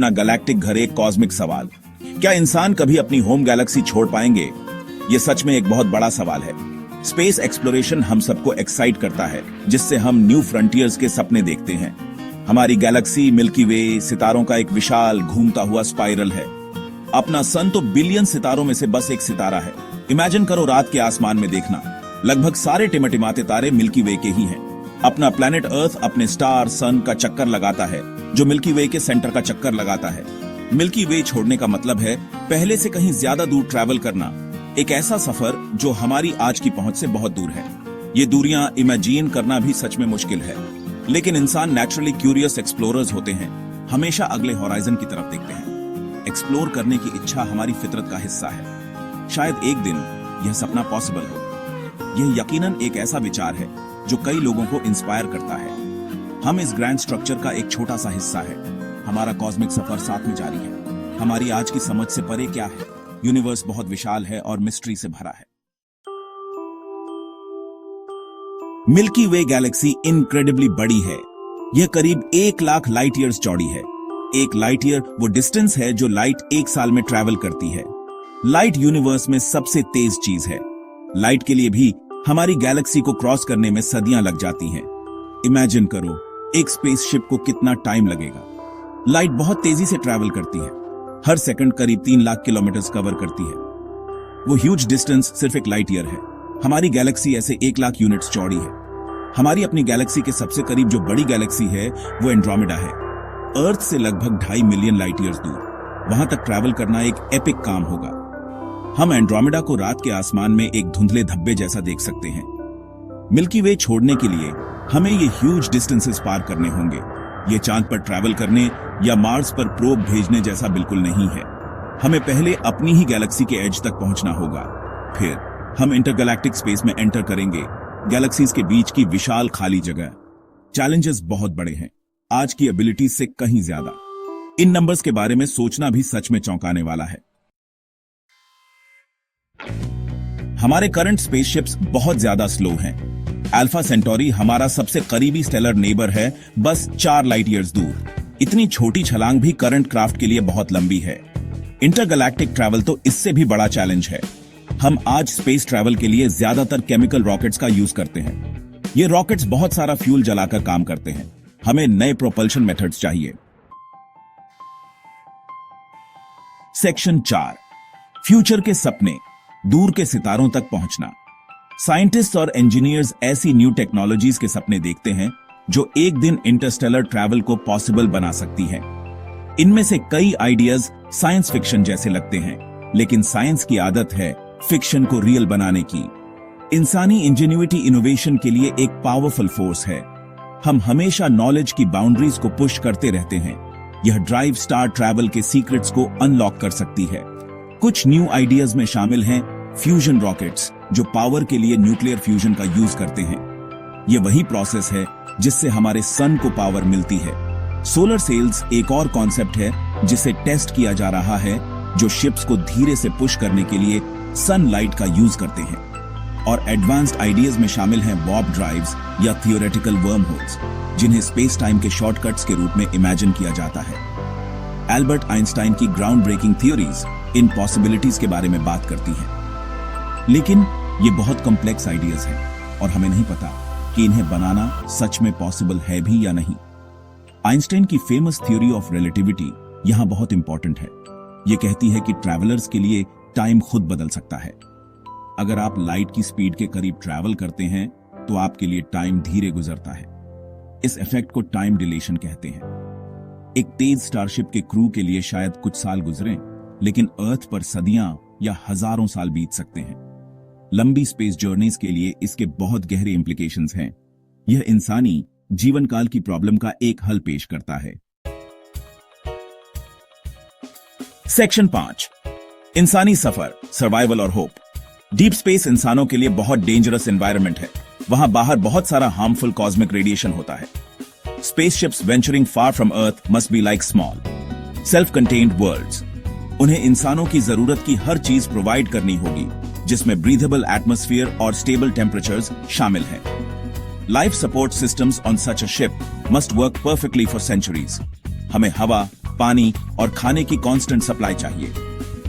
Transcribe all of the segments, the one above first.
अपना गैलेक्टिक घर एक कॉस्मिक सवाल। क्या इंसान कभी अपनी होम गैलेक्सी छोड़ पाएंगे? ये सच में एक बहुत बड़ा सवाल है। स्पेस एक्सप्लोरेशन हम सबको एक्साइट करता है, जिससे हम न्यू फ्रंटियर्स के सपने देखते हैं। हमारी गैलेक्सी मिल्की वे सितारों का एक विशाल घूमता हुआ स्पाइरल है। अपना सन तो बिलियन सितारों में से बस एक सितारा है। इमेजिन करो रात के आसमान में देखना, लगभग सारे टिमटिमाते तारे मिल्की वे के ही हैं। अपना प्लेनेट अर्थ अपने स्टार सन का चक्कर लगाता है, जो मिल्की वे के सेंटर का चक्कर लगाता है। मिल्की वे छोड़ने का मतलब है पहले से कहीं ज्यादा दूर ट्रैवल करना, एक ऐसा सफर जो हमारी आज की पहुंच से बहुत दूर है। ये दूरियां इमेजिन करना भी सच में मुश्किल है, लेकिन इंसान नेचुरली क्यूरियस एक्सप्लोरर्स होते हैं, हमेशा अगले होराइजन की तरफ देखते हैं। एक्सप्लोर करने की इच्छा हमारी फितरत का हिस्सा है। शायद एक दिन यह सपना पॉसिबल हो। यह यकीनन एक ऐसा विचार है जो कई लोगों को इंस्पायर करता है। हम इस ग्रैंड स्ट्रक्चर का एक छोटा सा हिस्सा है। हमारा कॉस्मिक सफर साथ में जारी है। हमारी आज की समझ से परे क्या है? यूनिवर्स बहुत विशाल है और मिस्ट्री से भरा है। मिल्की वे गैलेक्सी इनक्रेडिबली बड़ी है। यह करीब 1 लाख लाइट ईयर्स चौड़ी है। 1 लाइट ईयर वो डिस्टेंस है जो लाइट 1 साल में ट्रैवल करती है। लाइट यूनिवर्स में सबसे तेज चीज है। लाइट के लिए भी हमारी गैलेक्सी को क्रॉस करने में सदियां लग जाती हैं। इमेजिन करो एक स्पेसशिप को कितना टाइम लगेगा। लाइट बहुत तेजी से ट्रैवल करती है, हर सेकंड करीब 3 लाख किलोमीटर कवर करती है। वो ह्यूज डिस्टेंस सिर्फ 1 लाइट ईयर है। हमारी गैलेक्सी ऐसे 1 लाख यूनिट्स चौड़ी है। हमारी अपनी गैलेक्सी के सबसे करीब जो बड़ी गैलेक्सी है वो एंड्रोमेडा है, अर्थ से लगभग 2.5 मिलियन लाइट ईयर्स दूर। वहां तक ट्रैवल करना एक एपिक काम होगा। हम एंड्रोमेडा को रात के आसमान में एक धुंधले धब्बे जैसा देख सकते हैं। मिल्की वे छोड़ने के लिए हमें ये ह्यूज डिस्टेंसेस पार करने होंगे। ये चांद पर ट्रैवल करने या मार्स पर प्रोब भेजने जैसा बिल्कुल नहीं है। हमें पहले अपनी ही गैलेक्सी के एज तक पहुंचना होगा, फिर हम इंटरगैलेक्टिक स्पेस में एंटर करेंगे, गैलेक्सीज के बीच की विशाल खाली जगह। चैलेंजेस बहुत बड़े हैं, आज की एबिलिटीज से कहीं ज्यादा। इन नंबर्स के बारे में सोचना भी सच में चौंकाने वाला है। हमारे करंट स्पेसशिप्स बहुत ज्यादा स्लो हैं। अल्फा सेंटोरी हमारा सबसे करीबी स्टेलर नेबर है, बस 4 लाइट ईयर्स दूर। इतनी छोटी छलांग भी करंट क्राफ्ट के लिए बहुत लंबी है। इंटरगैलेक्टिक ट्रैवल तो इससे भी बड़ा चैलेंज है। हम आज स्पेस ट्रैवल के लिए ज्यादातर केमिकल रॉकेट्स का यूज करते हैं। ये रॉकेट्स बहुत सारा फ्यूल जलाकर काम करते हैं। हमें नए प्रोपल्शन मेथड्स चाहिए। सेक्शन 4, फ्यूचर के सपने, दूर के सितारों तक पहुंचना। साइंटिस्ट और इंजीनियर्स ऐसी न्यू टेक्नोलॉजीज के सपने देखते हैं जो एक दिन इंटरस्टेलर ट्रैवल को पॉसिबल बना सकती है। इनमें से कई आइडियाज साइंस फिक्शन जैसे लगते हैं, लेकिन साइंस की आदत है फिक्शन को रियल बनाने की। इंसानी इंजेन्युइटी इनोवेशन के लिए एक पावरफुल फोर्स है। हम हमेशा नॉलेज की बाउंड्रीज को पुश करते रहते हैं। यह ड्राइव स्टार ट्रैवल के सीक्रेट्स को अनलॉक कर सकती है। कुछ न्यू आइडियाज में शामिल हैं फ्यूजन रॉकेट्स, जो पावर के लिए न्यूक्लियर फ्यूजन का यूज करते हैं। यह वही प्रोसेस है जिससे हमारे सन को पावर मिलती है। सोलर सेल्स एक और कॉन्सेप्ट है जिसे टेस्ट किया जा रहा है, जो शिप्स को धीरे से पुश करने के लिए सनलाइट का यूज करते हैं। और एडवांस्ड आइडियाज में शामिल हैं वॉर्प ड्राइव्स या थियोरेटिकल वर्म होल्स, जिन्हें स्पेस टाइम के शॉर्टकट्स के रूप में इमेजिन किया जाता है। एल्बर्ट आइंस्टाइन की ग्राउंड ब्रेकिंग थ्योरीज इन पॉसिबिलिटीज के बारे में बात करती हैं। लेकिन ये बहुत कॉम्प्लेक्स आइडियाज हैं और हमें नहीं पता कि इन्हें बनाना सच में पॉसिबल है भी या नहीं। आइंस्टाइन की फेमस थ्योरी ऑफ रिलेटिविटी यहां बहुत इंपॉर्टेंट है। ये कहती है कि ट्रैवलर्स के लिए टाइम खुद बदल सकता है। अगर आप लाइट की स्पीड के करीब ट्रैवल करते हैं तो आपके लिए टाइम धीरे गुजरता है। इस इफेक्ट को टाइम डिलेशन कहते हैं। एक तेज स्टारशिप के क्रू के लिए शायद कुछ साल गुजरें, लेकिन अर्थ पर सदियां या हजारों साल बीत सकते हैं। लंबी स्पेस जर्नीज के लिए इसके बहुत गहरे इंप्लीकेशंस हैं। यह इंसानी जीवन काल की प्रॉब्लम का एक हल पेश करता है। सेक्शन 5, इंसानी सफर, सर्वाइवल और होप। डीप स्पेस इंसानों के लिए बहुत डेंजरस एनवायरनमेंट है। वहां बाहर बहुत सारा हार्मफुल कॉस्मिक रेडिएशन होता है। Spaceships venturing far from earth must be like small, self contained worlds. उन्हें इंसानों की जरूरत की हर चीज प्रोवाइड करनी होगी, जिसमें ब्रीथेबल एटमॉस्फेयर और स्टेबल टेम्परेचर्स शामिल हैं। Life support systems on such a ship must work perfectly for centuries. हमें हवा, पानी और खाने की कांस्टेंट सप्लाई चाहिए।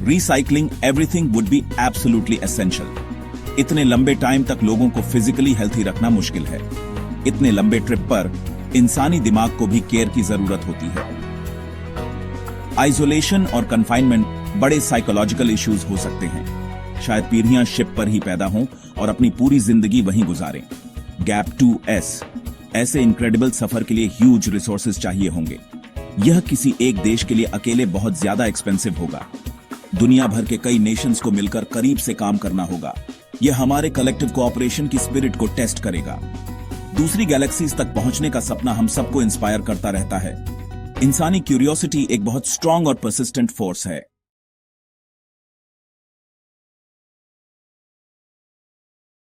Recycling everything would be absolutely essential. इतने लंबे टाइम तक लोगों को फिजिकली हेल्थी रखना मुश्किल है। इतने लंबे ट्रिप पर इंसानी दिमाग को भी केयर की जरूरत होती है। आइसोलेशन और कन्फाइनमेंट बड़े साइकोलॉजिकल इश्यूज हो सकते हैं। शायद पीढ़ियां शिप पर ही पैदा हों और अपनी पूरी जिंदगी वहीं गुजारें। गैप 2S ऐसे इनक्रेडिबल सफर के लिए ह्यूज रिसोर्सेज चाहिए होंगे। यह किसी एक देश के लिए अकेले बहुत ज्यादा एक्सपेंसिव होगा। दुनिया भर के कई नेशंस को मिलकर करीब से काम करना होगा। यह हमारे कलेक्टिव कोऑपरेशन की स्पिरिट को टेस्ट करेगा। दूसरी गैलेक्सीज तक पहुंचने का सपना हम सबको इंस्पायर करता रहता है। इंसानी क्यूरियोसिटी एक बहुत स्ट्रांग और परसिस्टेंट फोर्स है।